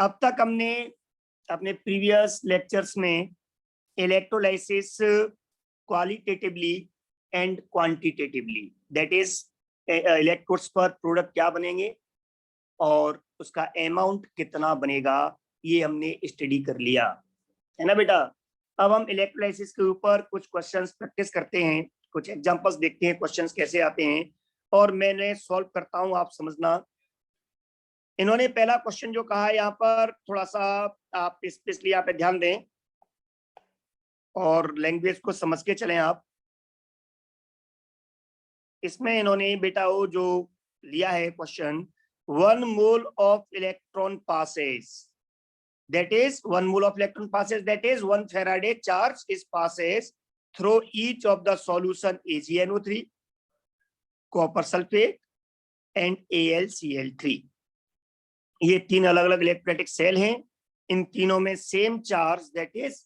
अब तक हमने अपने प्रीवियस लेक्चर्स में electrolysis qualitatively and quantitatively, that is electrodes पर प्रोडक्ट क्या बनेंगे और उसका अमाउंट कितना बनेगा, ये हमने स्टडी कर लिया है ना बेटा। अब हम इलेक्ट्रोलाइसिस के ऊपर कुछ क्वेश्चंस प्रैक्टिस करते हैं, कुछ एग्जांपल्स देखते हैं क्वेश्चंस कैसे आते हैं और मैंने सॉल्व करता हूं, आप समझना। इन्होंने पहला क्वेश्चन जो कहा है यहाँ पर, थोड़ा सा आप स्पेशली यहाँ पे ध्यान दें और लैंग्वेज को समझ के चलें आप। इसमें इन्होंने बेटा वो जो लिया है question, 1 mole of electron passes, that is 1 mole of electron passes, that is 1 Faraday charge is passes through each of the solution AgNO3, copper sulfate and AlCl3। ये तीन अलग अलग इलेक्ट्रोलाइटिक सेल हैं, इन तीनों में same charge that is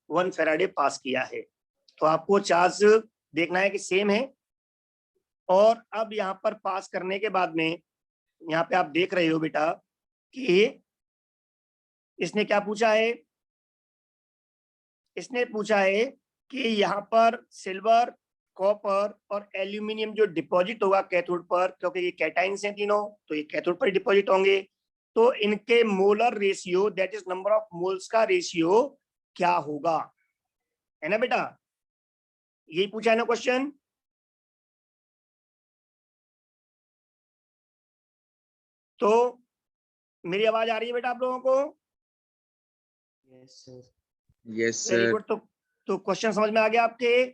1 Faraday पास किया है। तो आपको चार्ज देखना है कि सेम है। और अब यहाँ पर पास करने के बाद में यहाँ पे आप देख रहे हो बेटा कि इसने क्या पूछा है, इसने पूछा है कि यहाँ पर सिल्वर, कॉपर और एल्यूमिनियम जो डिपॉजिट होगा कैथोड पर, क्योंकि ये कैटाइन्स हैं तीनों, तो ये कैथोड पर डिपॉजिट होंगे, तो इनके molar ratio that is number of moles का रेशियो क्या होगा, है ना बेटा। यही पूछा है ना क्वेश्चन। तो मेरी आवाज आ रही है बेटा आप लोगों को? Yes sir. Yes very sir. Good. तो क्वेश्चन समझ में आ गया आपके।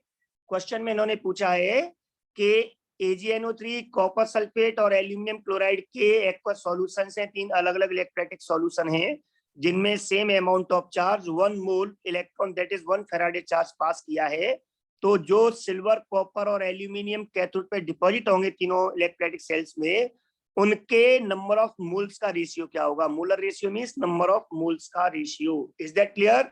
क्वेश्चन में इन्होंने पूछा है कि AgNO3, कॉपर सल्फेट और एल्यूमिनियम क्लोराइड के एक्वस सॉल्यूशंस हैं, तीन अलग अलग इलेक्ट्रोलाइटिक सॉल्यूशन हैं जिनमें same amount of charge 1 mole electron that is 1 Faraday charge pass किया है। तो जो सिल्वर, कॉपर और एल्यूमिनियम कैथोड पे डिपॉजिट होंगे तीनों इलेक्ट्रोलाइटिक सेल्स में, उनके नंबर ऑफ मोल्स का रेशियो क्या होगा। Molar ratio means number of moles का रेशियो। Is that clear?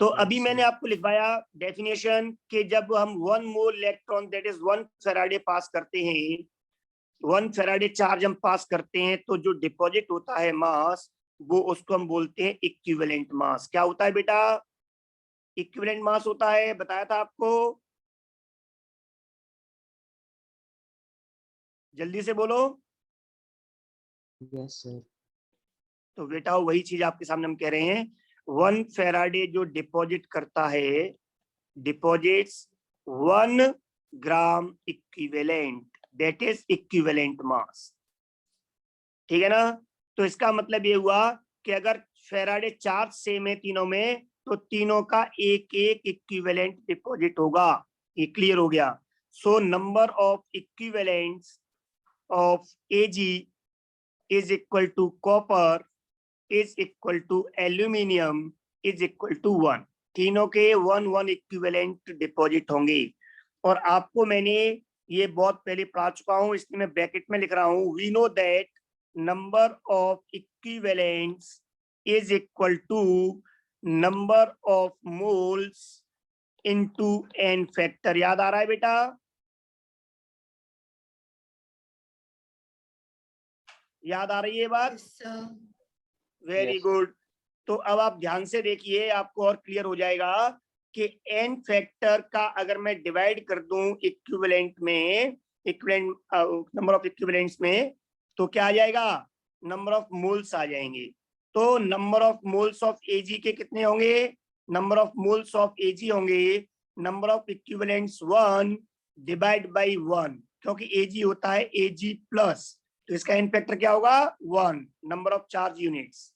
तो अभी मैंने आपको लिखवाया डेफिनेशन कि जब हम 1 mole electron that is 1 Faraday पास करते हैं, 1 Faraday चार्ज हम पास करते हैं, तो जो डिपॉजिट होता है मास, वो उसको हम बोलते हैं इक्विवेलेंट मास। क्या होता है बेटा? इक्विवेलेंट मास होता है, बताया था आपको। जल्दी से बोलो। Yes sir. तो बेटा वही चीज आपके सामने हम कह रहे हैं। 1 Faraday जो डिपॉजिट करता है, deposits 1 gram equivalent, that is equivalent mass. ठीक है ना। तो इसका मतलब ये हुआ कि अगर Faraday चार्ज सेम है तीनों में, तो तीनों का एक एक इक्विवेलेंट डिपॉजिट होगा। ये क्लियर हो गया। So number of equivalents of Ag is equal to copper is equal to aluminium is equal to 1। तीनों के 1 इक्विवेलेंट डिपॉजिट होंगे। और आपको मैंने ये बहुत पहले पढ़ा चुका हूं, इसलिए मैं ब्रैकेट में लिख रहा हूं। We know that number of equivalents is equal to number of moles into n factor. याद आ रहा है बेटा? याद आ रही है बात? Very good. तो अब आप ध्यान से देखिए, आपको और क्लियर हो जाएगा कि n फैक्टर का अगर मैं डिवाइड कर दूं इक्विवेलेंट में, इक्विवेलेंट नंबर ऑफ इक्विवेलेंट्स में, तो क्या आ जाएगा? नंबर ऑफ मोल्स आ जाएंगे। तो number of moles of Ag के कितने होंगे? Number of moles of Ag होंगे number of equivalents 1 divide by 1, क्योंकि Ag होता है Ag प्लस, तो इसका n फैक्टर क्या होगा? 1। Number of charge units.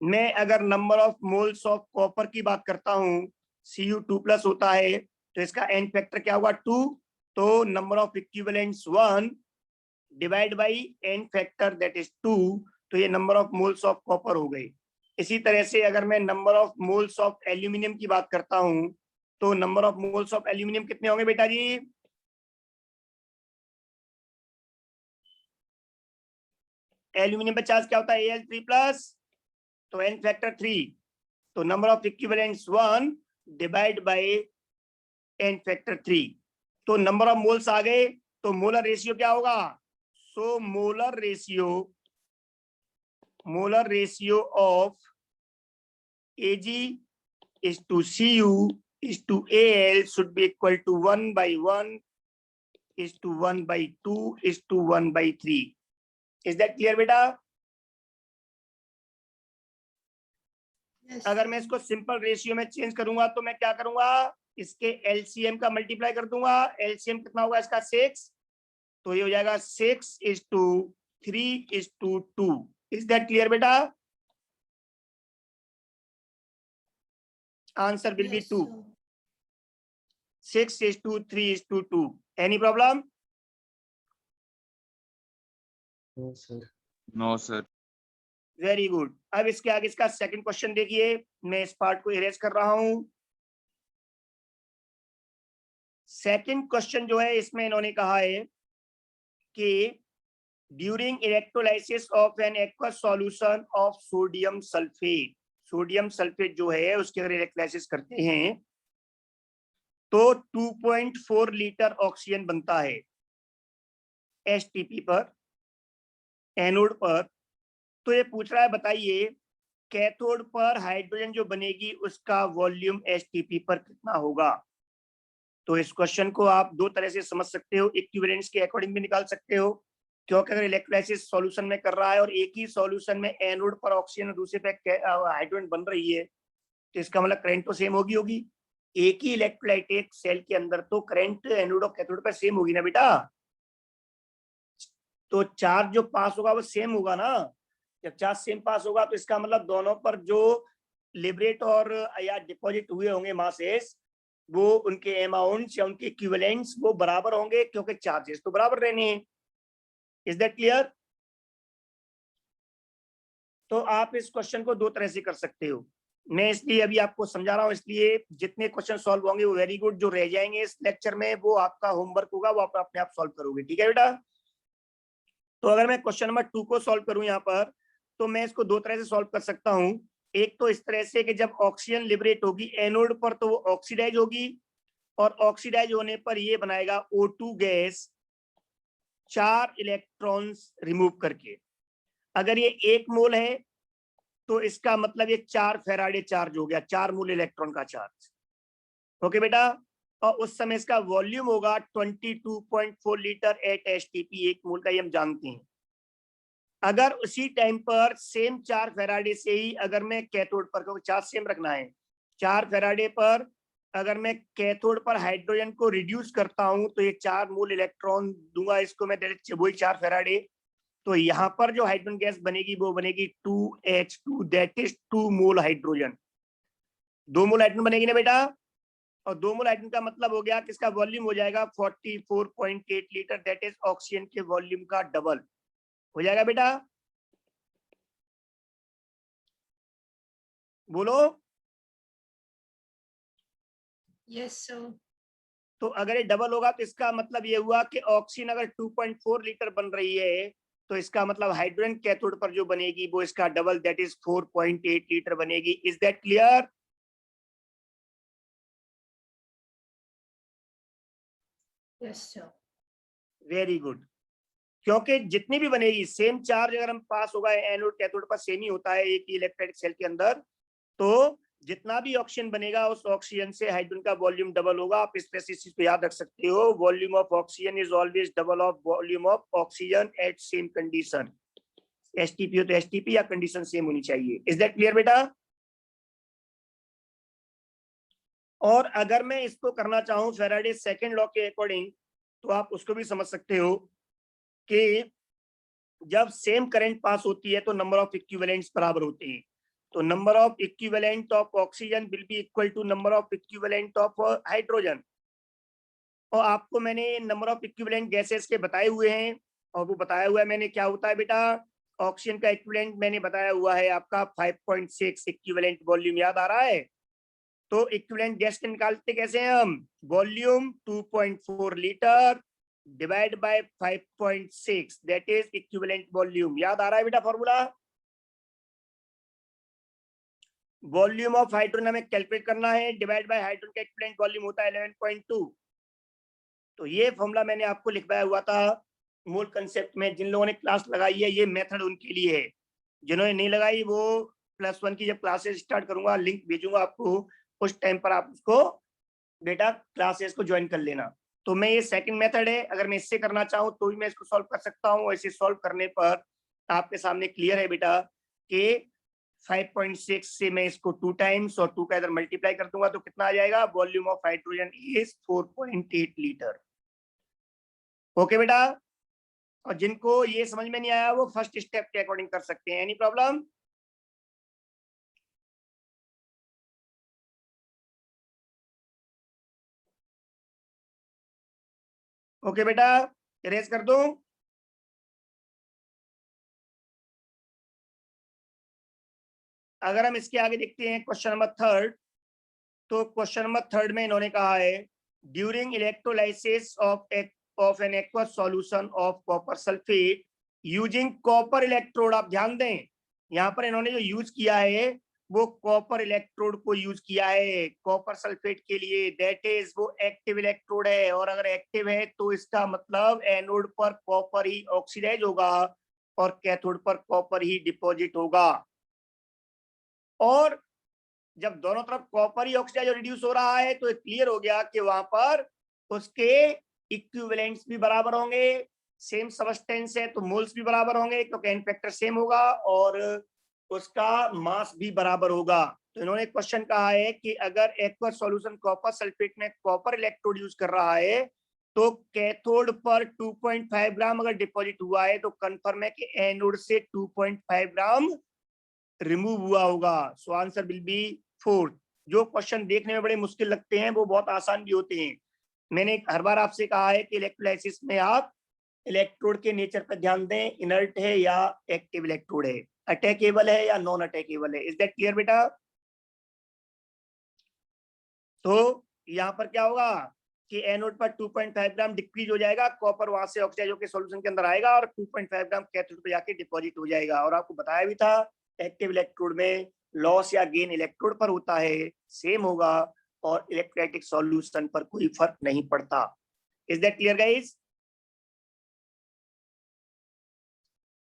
मैं अगर number of moles of copper की बात करता हूं, Cu2+ होता है, तो इसका n फैक्टर क्या होगा? 2। तो number of equivalents 1 divide by n factor that is 2, तो ये number of moles of copper हो गए। इसी तरह से अगर मैं number of moles of aluminium की बात करता हूं, तो number of moles of aluminium कितने होंगे बेटा जी? एल्यूमिनियम पे चार्ज क्या होता है? Al3+, तो n फैक्टर 3। तो number of equivalents 1 divide by n factor 3। तो नंबर ऑफ मोल्स आ गए, तो मोलर रेशियो क्या होगा? so molar ratio of Ag is to Cu is to Al should be equal to 1/1 is to 1/2 is to 1/3. Is that clear बेटा? Yes. अगर मैं इसको simple ratio में चेंज करूंगा तो मैं क्या करूंगा, इसके एलसीएम का मल्टीप्लाई कर दूंगा। एलसीएम कितना होगा इसका 6, तो ये हो जाएगा 6:3:2। इज दैट क्लियर बेटा? Answer will be 2। 6:3:2। Any problem? No, sir. No, sir. Very good. अब इसके आगे इसका सेकंड क्वेश्चन देखिए, मैं इस पार्ट को इरेज कर रहा हूं। सेकंड क्वेश्चन जो है इसमें इन्होंने कहा है कि during electrolysis of an aqueous solution of sodium sulphate, sodium sulphate जो है उसके अगर इलेक्ट्रोलाइसिस करते हैं तो 2.4 लीटर ऑक्सीजन बनता है एसटीपी पर, एनोड पर। तो ये पूछ रहा है बताइए कैथोड पर हाइड्रोजन जो बनेगी उसका वॉल्यूम एसटीपी पर कितना होगा। तो इस क्वेश्चन को आप दो तरह से समझ सकते हो, इक्विवेलेंस के अकॉर्डिंग भी निकाल सकते हो, क्योंकि अगर इलेक्ट्रोलाइसिस सॉल्यूशन में कर रहा है और एक ही सॉल्यूशन में एनोड पर ऑक्सीजन और दूसरे पे हाइड्रोजन बन रही है तो इसका मतलब करंट तो सेम होगी। एक ही इलेक्ट्रोलाइटिक सेल के अंदर तो करंट एनोड और कैथोड पर सेम होगी ना बेटा, तो चार्ज जो पास होगा वो सेम होगा ना। जब चार्ज सेम पास होगा तो इसका मतलब दोनों पर जो लिबरेट और या डिपॉजिट हुए होंगे मासेस, वो उनके अमाउंट्स या उनके इक्विवेलेंट्स वो बराबर होंगे, क्योंकि चार्जेस तो बराबर रहने हैं। Is that clear? तो आप इस क्वेश्चन को दो तरह से कर सकते हो। मैं इसलिए अभी आपको समझा रहा हूं, इसलिए जितने क्वेश्चन सॉल्व होंगे वो वेरी गुड, जो रह जाएंगे इस लेक्चर में वो आपका होमवर्क होगा, वो आप अपने आप सॉल्व करोगे। ठीक है बेटा? तो अगर मैं क्वेश्चन नंबर 2 को सॉल्व करूं यहाँ पर, तो मैं इसको दो तरह से सॉल्व कर सकता हूं। एक तो इस तरह से कि जब ऑक्सीजन लिबरेट होगी एनोड पर तो वो ऑक्सीडाइज होगी, और ऑक्सीडाइज होने पर ये बनाएगा O2 गैस 4 इलेक्ट्रॉन्स रिमूव करके। अगर ये 1 मोल है तो इसका मतलब ये 4 फेराडे चार्ज हो गया, 4 मोल इलेक्ट्रॉन का चार्ज। ओके बेटा? और उस समय इसका वॉल्यूम होगा 22.4 लीटर एट एसटीपी, 1 मोल का ये हम जानते हैं। अगर उसी टाइम पर सेम 4 फेराडे से ही अगर मैं कैथोड पर, क्योंकि चार्ज सेम रखना है, 4 फेराडे पर अगर मैं कैथोड पर हाइड्रोजन को रिड्यूस करता हूं तो ये 4 मोल इलेक्ट्रॉन दूंगा इसको मैं डायरेक्ट, वही 4 फेराडे। तो यहाँ पर जो हाइड्रोजन गैस बनेगी वो बनेगी 2H2, that is 2 mole hydrogen. 2 mole hydrogen बनेगी ना बेटा, और 2 मोल हाइड्रोजन का मतलब हो गया कि इसका वॉल्यूम हो जाएगा 44.8 लीटर, दैट इज ऑक्सीजन के वॉल्यूम का डबल हो जाएगा बेटा। बोलो। Yes, sir. तो अगर ये डबल होगा तो इसका मतलब ये हुआ कि ऑक्सीजन अगर 2.4 लीटर बन रही है तो इसका मतलब हाइड्रोजन कैथोड पर जो बनेगी वो इसका डबल, दैट इज 4.8 लीटर बनेगी। Is that clear? Yes, sir. Very good. क्योंकि जितनी भी बनेगी सेम चार्ज अगर हम पास होगा एनोड कैथोड पर सेम ही होता है एक ही इलेक्ट्रोलाइटिक सेल के अंदर, तो जितना भी ऑक्सीजन बनेगा उस ऑक्सीजन से हाइड्रोजन का वॉल्यूम डबल होगा। आप इस तरह से इस चीज को याद रख सकते हो, volume of oxygen is always double of volume of oxygen at same condition. STP हो तो एसटीपी या कंडीशन सेम होनी चाहिए। इज दैट क्लियर बेटा? और अगर मैं इसको करना चाहूं फैराडे सेकंड लॉ के अकॉर्डिंग तो आप उसको भी समझ सकते हो कि जब सेम करंट पास होती है तो नंबर ऑफ इक्विवेलेंट्स बराबर होते हैं। तो number of equivalent of oxygen will be equal to number of equivalent of hydrogen. और आपको मैंने नंबर ऑफ इक्विवेलेंट गैसेस के बताए हुए हैं, और वो बताया हुआ है मैंने क्या होता है बेटा, ऑक्सीजन का इक्विवेलेंट मैंने बताया हुआ है आपका 5.6 इक्विवेलेंट वॉल्यूम, याद आ रहा है? तो इक्विवेलेंट गैस के निकालते कैसे हैं हम, volume 2.4 litre divide by 5.6, that is equivalent volume. याद आ रहा है बेटा फॉर्मूला? वॉल्यूम ऑफ हाइड्रोजन हमें कैलकुलेट करना है, डिवाइड बाय हाइड्रोजन का इक्विवेलेंट वॉल्यूम होता है 11.2। तो ये फॉर्मूला मैंने आपको लिखवाया हुआ था, मूल कंसेप्ट में जिन लोगों ने क्लास लगाई है ये मेथड उनके लिए है, जिन्होंने नहीं लगाई वो +1 की जब क्लासेस स्टार्ट करूंगा लिंक भेजूंगा आपको, उस टाइम पर आप उसको बेटा क्लासेस को ज्वाइन कर लेना। तो मैं ये सेकंड मेथड है, अगर मैं इससे करना चाहूँ तो भी मैं इसको सॉल्व कर सकता हूँ। ऐसे सॉल्व करने पर आपके सामने क्लियर है बेटा कि 5.6 से मैं इसको 2 टाइम्स और 2 का इधर मल्टीप्लाई कर दूंगा तो कितना आ जाएगा, volume of hydrogen is 4.8 litre. Okay बेटा, और जिनको ये समझ में नहीं आया वो फर्स्ट स्टेप के अकॉर्डिंग कर सकते हैं। Any problem? ओके बेटा, इरेज कर दूं? अगर हम इसके आगे देखते हैं क्वेश्चन नंबर 3, तो क्वेश्चन नंबर 3 में इन्होंने कहा है during electrolysis of an aqueous solution of copper sulphate using copper electrode. आप ध्यान दें यहाँ पर इन्होंने जो यूज किया है वो कॉपर इलेक्ट्रोड को यूज किया है कॉपर सल्फेट के लिए, दैट इज वो एक्टिव इलेक्ट्रोड है, और अगर एक्टिव है तो इसका मतलब एनोड पर कॉपर ही ऑक्सीडाइज होगा और कैथोड पर कॉपर ही डिपॉजिट होगा। और जब दोनों तरफ कॉपर ही ऑक्सीडाइज और रिड्यूस हो रहा है तो क्लियर हो गया कि वहां पर उसके इक्विवेलेंट्स भी बराबर होंगे, सेम सबस्टेंस है तो मोल्स भी बराबर होंगे क्योंकि एन फैक्टर सेम होगा और उसका मास भी बराबर होगा। तो इन्होंने क्वेश्चन कहा है कि अगर एक्वस सॉल्यूशन कॉपर सल्फेट में कॉपर इलेक्ट्रोड यूज कर रहा है तो कैथोड पर 2.5 ग्राम अगर डिपॉजिट हुआ है तो कंफर्म है कि एनोड से 2.5 ग्राम रिमूव हुआ होगा। So answer will be 4। जो क्वेश्चन देखने में बड़े मुश्किल लगते हैं वो बहुत आसान भी होते हैं। मैंने हर बार आपसे कहा है कि इलेक्ट्रोलाइसिस में आप इलेक्ट्रोड के नेचर पर ध्यान दें, इनर्ट है या एक्टिव इलेक्ट्रोड है, अटैकेबल है या नॉन अटैकेबल है। इज दैट क्लियर बेटा? तो यहाँ पर क्या होगा कि एनोड पर 2.5 ग्राम डिक्रीज हो जाएगा, कॉपर वहां से ऑक्सीडाइज होकर सॉल्यूशन के अंदर आएगा और 2.5 ग्राम कैथोड पे जाके डिपॉजिट हो जाएगा। और आपको बताया भी था एक्टिव इलेक्ट्रोड में लॉस या गेन इलेक्ट्रोड पर होता है, सेम होगा, और इलेक्ट्रोलाइटिक सॉल्यूशन पर कोई फर्क नहीं पड़ता। Is that clear guys?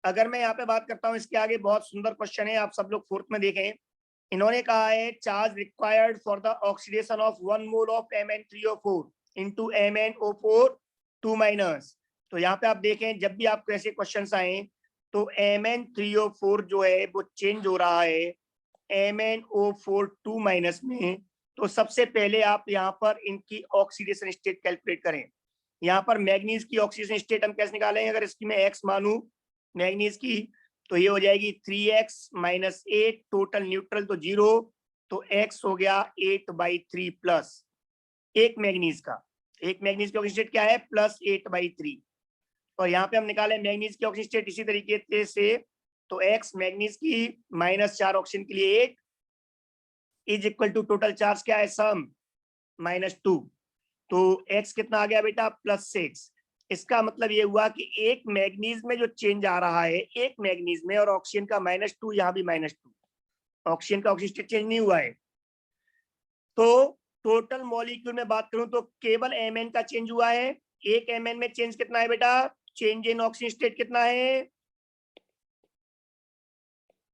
अगर मैं यहाँ पे बात करता हूँ इसके आगे बहुत सुंदर क्वेश्चन है, आप सब लोग 4th में देखें। इन्होंने कहा है charge required for the oxidation of 1 mole of Mn3O4 into MnO4 2-। तो यहाँ पे आप देखें जब भी आपको ऐसे क्वेश्चंस आए तो Mn3O4 जो है वो चेंज हो रहा है MnO4 2- में। तो सबसे पहले आप यहाँ पर इनकी ऑक्सीडेशन स्टेट कैलकुलेट करें। यहाँ पर मैग्नीज की ऑक्सीडेशन स्टेट हम कैसे निकालेंगे, अगर इसकी मैं x मानू मैग्नीज की तो ये हो जाएगी 3x - 8, टोटल न्यूट्रल तो 0, तो x हो गया 8/3 प्लस एक मैग्नीज का, एक मैग्नीज की ऑक्सीजन स्टेट क्या है +8/3। और यहाँ पे हम निकाले मैग्नीज की ऑक्सीजन स्टेट इसी तरीके से, तो x मैग्नीज की -4 ऑक्सीजन के लिए 8 is equal to total charge क्या है सम -2, तो x कितना आ गया बेटा +6। इसका मतलब ये हुआ कि एक मैग्नीज में जो चेंज आ रहा है एक मैग्नीज में, और ऑक्सीजन का -2 यहाँ भी -2, ऑक्सीजन का ऑक्सीजन स्टेट चेंज नहीं हुआ है। तो टोटल मॉलिक्यूल में बात करूं तो केवल Mn का चेंज हुआ है। एक Mn में चेंज कितना है बेटा, चेंज इन ऑक्सीजन स्टेट कितना है,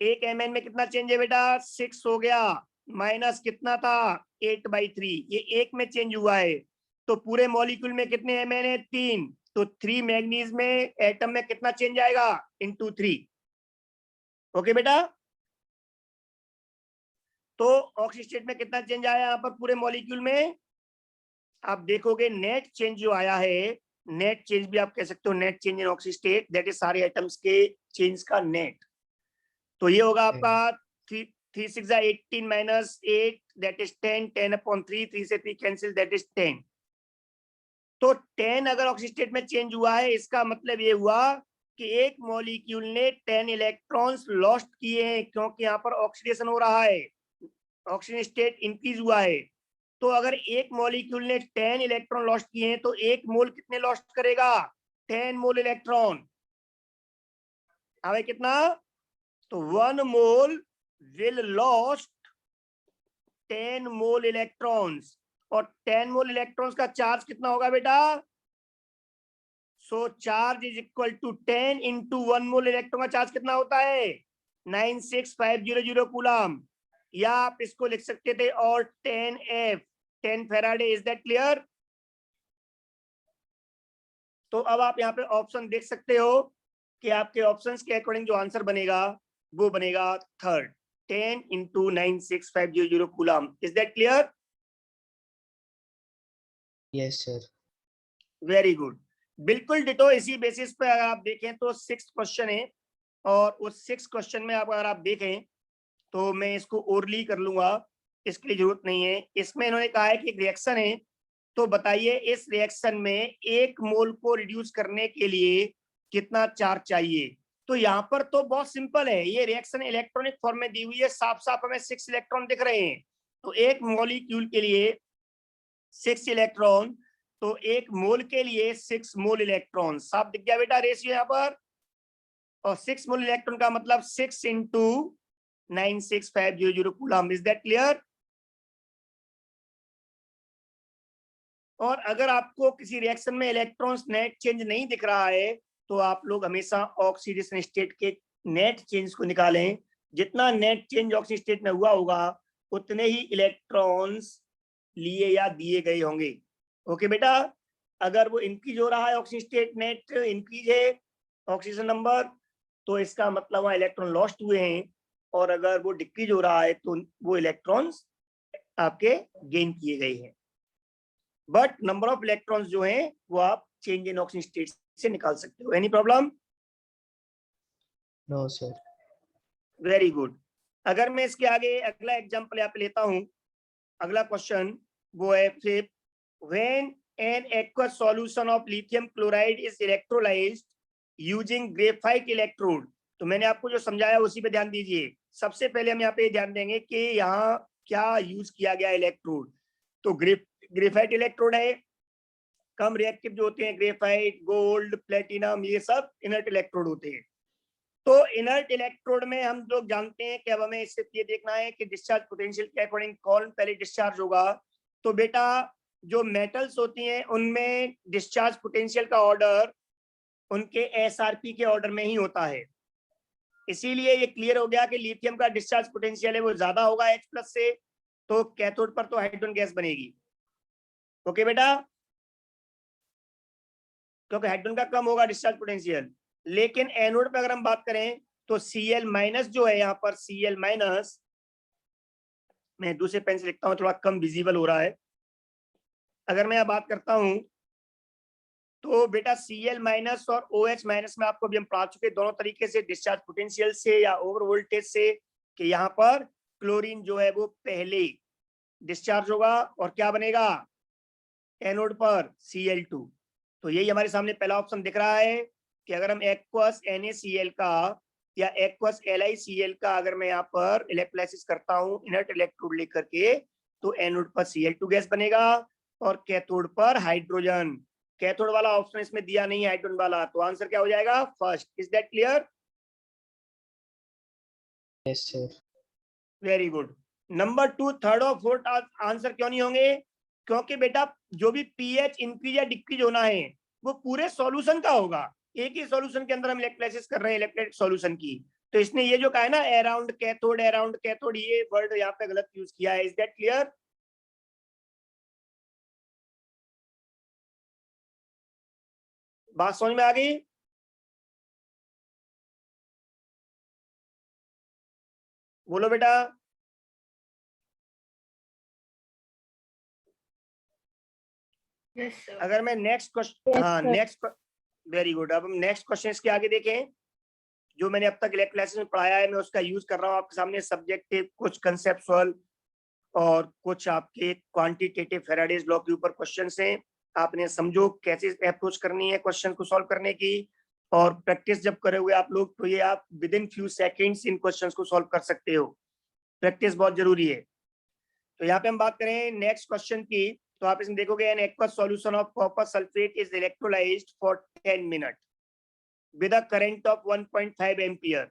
एक Mn में कितना चेंज है बेटा 6 हो गया, माइनस कितना था 8/3, ये एक में चेंज हुआ है। तो पूरे मॉलिक्यूल में कितने Mn है 3, तो 3 मैग्नीज में एटम में कितना चेंज आएगा इनटू 3। ओके बेटा, तो ऑक्सीजन स्टेट में कितना चेंज आया यहाँ पर पूरे मॉलिक्यूल में, आप देखोगे नेट चेंज जो आया है, नेट चेंज भी आप कह सकते हो net change in oxygen state, that is सारे एटम्स के चेंज का नेट। तो ये होगा आपका 3 6 18 - 8 दैट इज 10, 10/3, 3 से 3 कैंसिल दैट इज 10। तो 10 अगर ऑक्सीजन स्टेट में चेंज हुआ है इसका मतलब ये हुआ कि एक मॉलिक्यूल ने 10 इलेक्ट्रॉन्स लॉस्ट किए हैं, क्योंकि यहाँ पर ऑक्सीडेशन हो रहा है, ऑक्सीजन स्टेट इंक्रीज हुआ है। तो अगर एक मॉलिक्यूल ने 10 इलेक्ट्रॉन लॉस्ट किए हैं तो एक मोल कितने लॉस्ट करेगा 10 मोल इलेक्ट्रॉन, आवे कितना, तो 1 mole will lost 10 mole electrons, और 10 मोल इलेक्ट्रॉन्स का चार्ज कितना होगा बेटा so charge is equal to 10 into 1 mole electron का चार्ज कितना होता है 96500 कूलम, या आप इसको लिख सकते थे और 10F 10 Faraday. Is that clear? तो अब आप यहाँ पे ऑप्शन देख सकते हो कि आपके ऑप्शंस के अकॉर्डिंग जो आंसर बनेगा वो बनेगा third, 10 into 96500 coulomb. Is that clear? Yes, sir. Very good. बिल्कुल डिटो इसी बेसिस पे अगर आप देखें तो 6 क्वेश्चन है, और उस 6 क्वेश्चन में अगर आप देखें तो मैं इसको ओरली कर लूंगा, इसके लिए जरूरत नहीं है। इसमें इन्होंने कहा है कि एक रिएक्शन है, तो बताइए इस रिएक्शन में 1 मोल को रिड्यूस करने के लिए कितना चार्ज चाहिए। तो यहाँ पर तो बहुत सिंपल है, ये रिएक्शन इलेक्ट्रॉनिक फॉर्म में दी हुई है, साफ साफ हमें 6 इलेक्ट्रॉन दिख रहे हैं। तो एक मॉलिक्यूल के लिए 6 इलेक्ट्रॉन, तो 1 मोल के लिए 6 मोल इलेक्ट्रॉन। साफ दिख गया बेटा रेशियो यहाँ पर। और 6 मोल इलेक्ट्रॉन का मतलब 6 into 96500 coulomb. Is that clear? और अगर आपको किसी रिएक्शन में इलेक्ट्रॉन्स नेट चेंज नहीं दिख रहा है तो आप लोग हमेशा ऑक्सीडेशन स्टेट के नेट चेंज को निकालें। जितना नेट चेंज ऑक्सीजन स्टेट में हुआ होगा उतने ही इलेक्ट्रॉन्स लिए या दिए गए होंगे। ओके बेटा, अगर वो इंक्रीज हो रहा है ऑक्सीजन स्टेट नेट इंक्रीज है ऑक्सीजन नंबर, तो इसका मतलब वहाँ इलेक्ट्रॉन लॉस्ट हुए हैं, और अगर वो डिक्रीज हो रहा है तो वो इलेक्ट्रॉन्स आपके गेन किए गए हैं। बट नंबर ऑफ इलेक्ट्रॉन्स जो हैं वो आप चेंज इन ऑक्सीजन स्टेट से निकाल सकते हो। Any problem? No, sir. Very good. अगर मैं इसके आगे अगला एग्जांपल यहाँ पे लेता हूँ, अगला क्वेश्चन वो है फिर, when an aqueous solution of lithium chloride is electrolysed using graphite electrode. तो मैंने आपको जो समझाया उसी पे ध्यान दीजिए। सबसे पहले हम यहाँ पे ध्यान देंगे कि यहाँ क्या यूज किया गया इलेक्ट्रोड। तो ग्रेफाइट इलेक्ट्रोड है, कम रिएक्टिव जो होते हैं ग्रेफाइट, गोल्ड, प्लेटिनम, ये सब इनर्ट इलेक्ट्रोड होते हैं। तो इनर्ट इलेक्ट्रोड में हम लोग जानते हैं कि अब हमें इससे ये देखना है कि डिस्चार्ज पोटेंशियल के अकॉर्डिंग कौन पहले डिस्चार्ज होगा। तो बेटा जो मेटल्स होती हैं उनमें डिस्चार्ज पोटेंशियल का ऑर्डर उनके एसआरपी के ऑर्डर में ही होता है। इसीलिए ये क्लियर हो गया कि लिथियम का डिस्चार्ज पोटेंशियल है वो ज्यादा होगा H+ से, तो कैथोड पर तो हाइड्रोजन गैस बनेगी। ओके बेटा, क्योंकि हाइड्रोजन का कम होगा डिस्चार्ज पोटेंशियल। लेकिन एनोड पे अगर हम बात करें तो Cl- जो है यहाँ पर Cl-, मैं दूसरे पेन से लिखता हूँ, थोड़ा कम विजिबल हो रहा है। अगर मैं यहाँ बात करता हूँ तो बेटा Cl- और OH- में आपको अभी हम पढ़ा चुके दोनों तरीके से, डिस्चार्ज पोटेंशियल से या ओवर वोल्टेज से, कि यहाँ पर क्लोरीन जो है वो पहले डिस्चार्ज होगा और क्या बनेगा एनोड पर Cl2। तो यही हमारे सामने पहला ऑप्शन दिख रहा है कि अगर हम एक्वस NaCl का या एक्वस LiCl का अगर मैं यहाँ पर इलेक्ट्रोलाइसिस करता हूँ इनर्ट इलेक्ट्रोड लेकर के, तो एनोड पर Cl2 गैस बनेगा और कैथोड पर हाइड्रोजन। कैथोड वाला ऑप्शन इसमें दिया नहीं है हाइड्रोजन वाला, तो आंसर क्या हो जाएगा first. Is that clear? Yes, sir. Very good. Number 2, third और फोर्थ आंसर क्यों नहीं होंगे? क्योंकि बेटा जो भी पीएच इंक्रीज या डिक्रीज होना है वो पूरे सॉल्यूशन का होगा। एक ही सॉल्यूशन के अंदर हम इलेक्ट्रोलाइसिस कर रहे हैं इलेक्ट्रोलाइट सॉल्यूशन की, तो इसने ये जो कहा है ना अराउंड कैथोड, ये वर्ड यहाँ पे गलत यूज किया है। Is that clear? बात समझ में आ गई? बोलो बेटा। Yes, sir. अगर मैं नेक्स्ट क्वेश्चन, हाँ नेक्स्ट, वेरी गुड। अब हम नेक्स्ट क्वेश्चन इसके आगे देखें। जो मैंने अब तक इलेक्ट्रोलाइसिस में पढ़ाया है मैं उसका यूज कर रहा हूँ आपके सामने, सब्जेक्टिव, कुछ कंसेप्चुअल और कुछ आपके क्वांटिटेटिव फैराडेज लॉ के ऊपर क्वेश्चंस हैं। आपने समझो कैसे अप्रोच करनी है क्वेश्चन को सॉल्व करने की, और प्रैक्टिस जब करोगे आप लोग तो ये आप with in few seconds in questions को सॉल्व कर सकते हो। प्रैक्टिस बहुत जरूरी है। तो यहाँ पे हम बात करें नेक्स्ट क्वेश्चन की, तो आप इसमें देखोगे an aqueous solution of copper sulphate is electrolysed for 10 minute with a current of 1.5 ampere.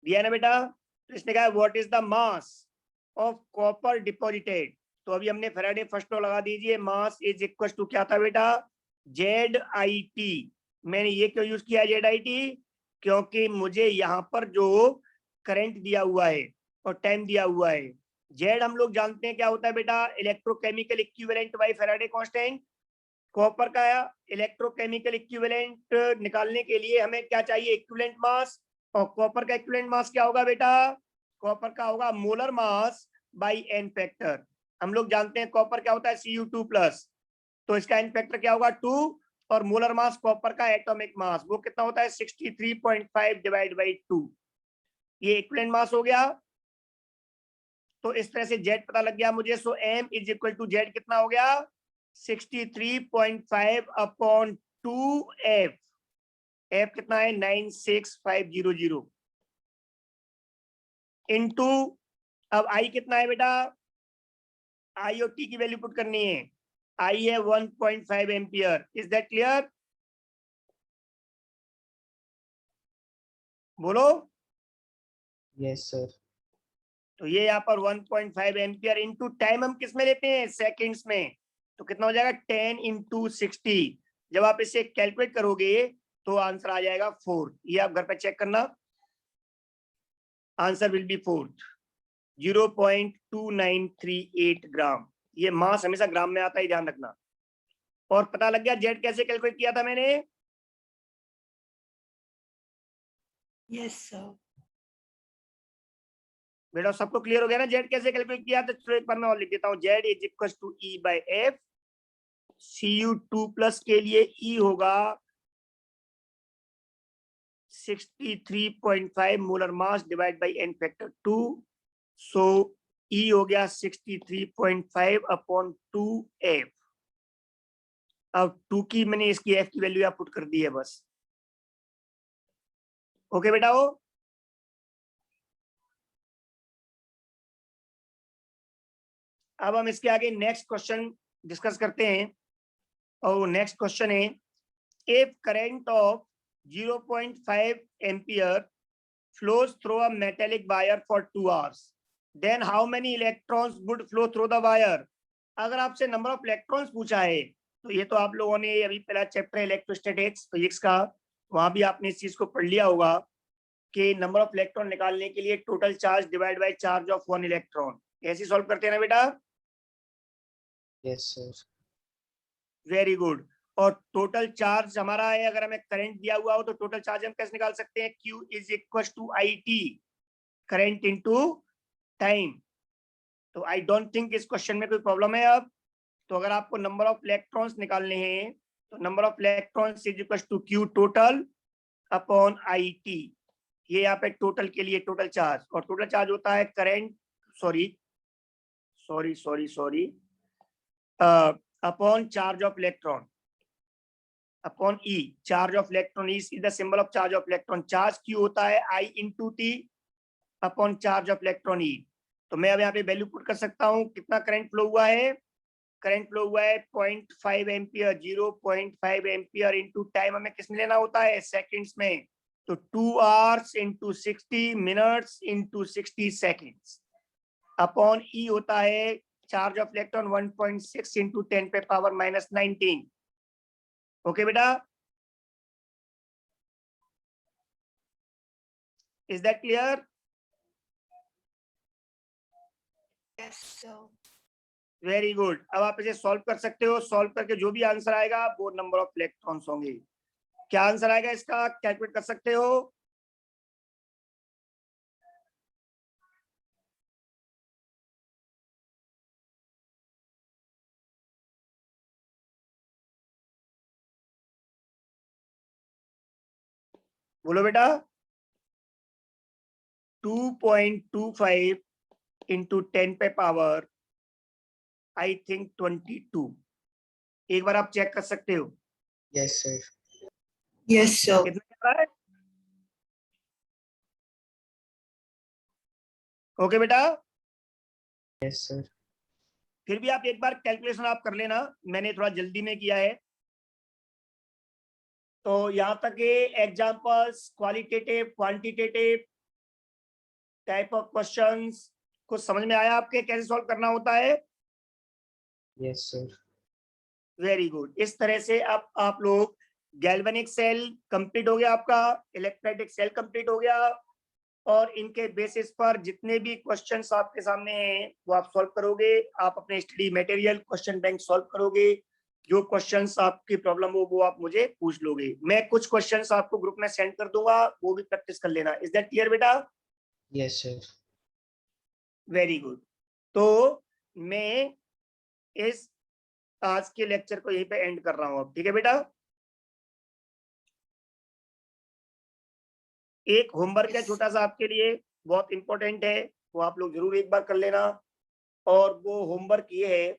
दिया ना बेटा? तो इसने कहा what is the mass of copper deposited. तो अभी हमने फैराडे फर्स्ट लॉ लगा दीजिए, मास इज इक्वल टू क्या था बेटा ZIT, मैंने ये क्यों यूज किया ZIT? क्योंकि मुझे यहाँ पर जो करंट दिया हुआ है और टाइम दिया हुआ है, जेड हम लोग जानते हैं क्या होता है बेटा, electrochemical equivalent by Faraday constant. Copper का इलेक्ट्रोकेमिकल इक्विवेलेंट निकालने के लिए हमें क्या चाहिए, इक्विवेलेंट मास, और कॉपर का इक्विवेलेंट मास क्या होगा बेटा, कॉपर का होगा molar mass by n factor. हम लोग जानते हैं कॉपर क्या होता है Cu2+, तो इसका एन फैक्टर क्या होगा 2, और मोलर मास कॉपर का एटॉमिक मास वो कितना होता है 63.5 डिवाइड बाई 2, ये इक्विवेलेंट मास हो गया। तो इस तरह से जेड पता लग गया मुझे, so M is equal to Z कितना हो गया 63.5 अपॉन 2f, f कितना है 96500 इनटू, अब आई कितना है बेटा, आई और टी की वैल्यू पुट करनी है, आई है 1.5 एम्पियर, इज दैट क्लियर? बोलो। Yes sir. तो ये यहाँ पर 1.5 एम्पियर इनटू टाइम हम किस में लेते हैं, सेकंड्स में, तो कितना हो जाएगा 10 इंटू 60। जब आप इसे कैलकुलेट करोगे तो आंसर आ जाएगा 4, ये आप घर पे चेक करना, आंसर विल बी 4, 0.2938 ग्राम। ये मास हमेशा ग्राम में आता है, ध्यान रखना। और पता लग गया जेड कैसे कैलकुलेट किया था मैंने? Yes, sir. बेटा सबको क्लियर हो गया ना जेड कैसे कैलकुलेट किया? तो चलो एक बार मैं और लिख देता हूँ, Z is equal to E by F, Cu2+ के लिए ई होगा 63.5 molar mass divide by n factor 2, so E हो गया 63.5 अपॉन 2f। अब 2 की मैंने इसकी f की वैल्यू पुट कर दी है बस। ओके बेटा, वो अब हम इसके आगे नेक्स्ट क्वेश्चन डिस्कस करते हैं, और नेक्स्ट क्वेश्चन है, if current of 0.5 ampere flows through a metallic wire for 2 hours, then how many electrons would flow through the wire? अगर आपसे नंबर ऑफ इलेक्ट्रॉन्स पूछा है, तो ये तो आप लोगों ने अभी पहला चैप्टर इलेक्ट्रोस्टैटिक्स फिजिक्स का, वहां भी आपने इस चीज को पढ़ लिया होगा कि नंबर ऑफ इलेक्ट्रॉन निकालने के लिए total charge divide by charge of 1 electron, ऐसे सॉल्व करते हैं ना बेटा? Yes sir. Very good. और टोटल चार्ज हमारा है, अगर हमें करंट दिया हुआ हो तो टोटल चार्ज हम कैसे निकाल सकते हैं, Q is equal to IT, current into time. तो आई डोंट थिंक इस क्वेश्चन में कोई प्रॉब्लम है। अब तो अगर आपको नंबर ऑफ इलेक्ट्रॉन्स निकालने हैं, तो number of electrons is equal to Q total upon IT, ये यहाँ पे टोटल के लिए टोटल चार्ज, और टोटल चार्ज होता है current, sorry upon charge of electron upon E, charge of electron is the symbol of charge of electron, charge Q होता है I into T upon charge of electron E। तो मैं अब यहाँ पे वैल्यू पुट कर सकता हूँ, कितना करंट फ्लो हुआ है, करंट फ्लो हुआ है 0.5 एम्पियर, 0.5 एम्पियर इंटू टाइम हमें किसमें लेना होता है, सेकंड्स में, तो 2 hours into 60 minutes into 60 seconds upon E होता है चार्ज ऑफ इलेक्ट्रॉन 1.6 इंटू 10 पे पावर -19। ओके बेटा, is that clear? Yes, sir. Very good. अब आप इसे सॉल्व कर सकते हो, सॉल्व करके जो भी आंसर आएगा वो नंबर ऑफ इलेक्ट्रॉन्स होंगे। क्या आंसर आएगा इसका, कैलकुलेट कर सकते हो? बोलो बेटा। 2.25 इंटू 10 पे पावर आई थिंक 22, एक बार आप चेक कर सकते हो यस सर। Yes, sir. कितना चल रहा है। ओके बेटा, यस सर। फिर भी आप एक बार कैलकुलेशन आप कर लेना, मैंने थोड़ा जल्दी में किया है। तो यहाँ तक के examples, qualitative quantitative type of questions कुछ समझ में आया आपके, कैसे सॉल्व करना होता है? Yes sir. Very good. इस तरह से आप लोग गैल्वेनिक सेल कंप्लीट हो गया, आपका इलेक्ट्रोलाइटिक सेल कंप्लीट हो गया, और इनके बेसिस पर जितने भी क्वेश्चंस आपके सामने हैं वो आप सॉल्व करोगे। आप अपने study material question bank solve करोगे। जो क्वेश्चंस आपकी प्रॉब्लम हो वो आप मुझे पूछ लोगे। मैं कुछ क्वेश्चंस आपको ग्रुप में सेंड कर दूंगा, वो भी प्रैक्टिस कर लेना। इज दैट क्लियर बेटा? Yes, sir. Very good. तो मैं इस आज के लेक्चर को यहीं पे एंड कर रहा हूं अब, ठीक है बेटा? एक होमवर्क है Yes. छोटा सा आपके लिए, बहुत इंपॉर्टेंट है, वो आप लोग जरूर एक बार कर लेना। और वो होमवर्क ये है